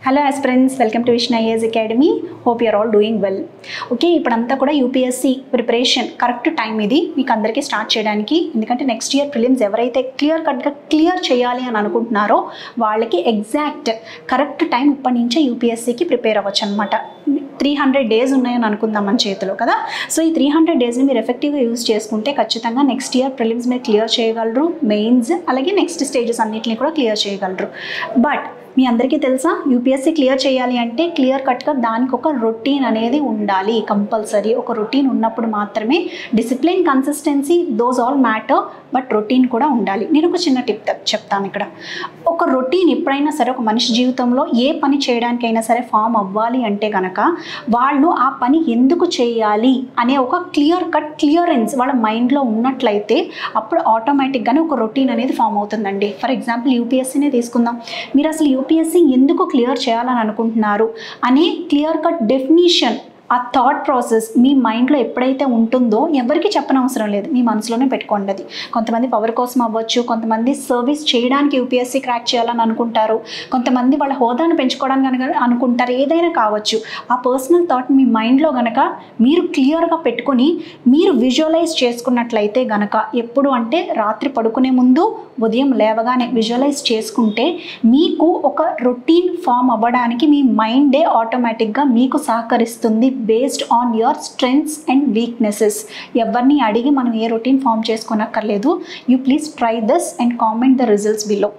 Hello aspirants, welcome to Vishnu IAS academy. Hope you're all doing well. Okay, ఇప్పుడంతా కూడా UPSC preparation correct time ఇది మీకు అందరికీ start చేయడానికి. ఎందుకంటే నెక్స్ట్ ఇయర్ ప్రిలిమ్స్ ఎవరైతే క్లియర్ చేయాలి అని అనుకుంటున్నారో వాళ్ళకి ఎగ్జాక్ట్ కరెక్ట్ టైం ఇప్పటి నుంచే యూపీఎస్సీకి ప్రిపేర్ అవ్వచ్చు అనమాట. 300 డేస్ ఉన్నాయని అనుకుందాం మన చేతిలో కదా. సో ఈ 300 డేస్ని మీరు ఎఫెక్టివ్గా యూజ్ చేసుకుంటే ఖచ్చితంగా నెక్స్ట్ ఇయర్ ప్రిలిమ్స్ మీరు క్లియర్ చేయగలరు, మెయిన్స్ అలాగే నెక్స్ట్ స్టేజెస్ అన్నింటినీ కూడా క్లియర్ చేయగలరు. బట్ మీ అందరికీ తెలుసా, యూపీఎస్సీ క్లియర్ చేయాలి అంటే క్లియర్ కట్గా దానికి ఒక రొటీన్ అనేది ఉండాలి. కంపల్సరీ ఒక రొటీన్ ఉన్నప్పుడు మాత్రమే discipline, consistency those all matter, but routine కూడా ఉండాలి. నేను ఒక చిన్న టిప్ చెప్తాను ఇక్కడ. ఒక రొటీన్ ఎప్పుడైనా సరే ఒక మనిషి జీవితంలో ఏ పని చేయడానికైనా సరే ఫామ్ అవ్వాలి అంటే కనుక వాళ్ళు ఆ పని ఎందుకు చేయాలి అనే ఒక క్లియరెన్స్ వాళ్ళ మైండ్లో ఉన్నట్లయితే అప్పుడు ఆటోమేటిక్గానే ఒక రొటీన్ అనేది ఫామ్ అవుతుందండి. ఫర్ ఎగ్జాంపుల్ యూపీఎస్సీనే తీసుకుందాం. మీరు అసలు యూపీఎస్సీ ఎందుకు క్లియర్ చేయాలని అనుకుంటున్నారు అనే క్లియర్ కట్ డెఫినిషన్, ఆ థాట్ ప్రాసెస్ మీ మైండ్లో ఎప్పుడైతే ఉంటుందో ఎవరికి చెప్పనవసరం లేదు, మీ మనసులోనే పెట్టుకోండి. అది కొంతమంది పవర్ కోసం అవ్వచ్చు, కొంతమంది సర్వీస్ చేయడానికి యూపీఎస్సీ క్రాక్ చేయాలని అనుకుంటారు, కొంతమంది వాళ్ళ హోదాను పెంచుకోవడానికి అనుకుంటారు, ఏదైనా కావచ్చు. ఆ పర్సనల్ థాట్ మీ మైండ్లో గనక మీరు క్లియర్గా పెట్టుకొని మీరు విజువలైజ్ చేసుకున్నట్లయితే గనక, ఎప్పుడు అంటే రాత్రి పడుకునే ముందు, ఉదయం లేవగానే విజువలైజ్ చేసుకుంటే మీకు ఒక రొటీన్ ఫామ్ అవ్వడానికి మీ మైండే ఆటోమేటిక్గా మీకు సహకరిస్తుంది. Based on your strengths and weaknesses. ఎవరిని అడిగి మనం ఏ రొటీన్ ఫామ్ చేసుకోనక్కర్లేదు. You please try this and comment the results below.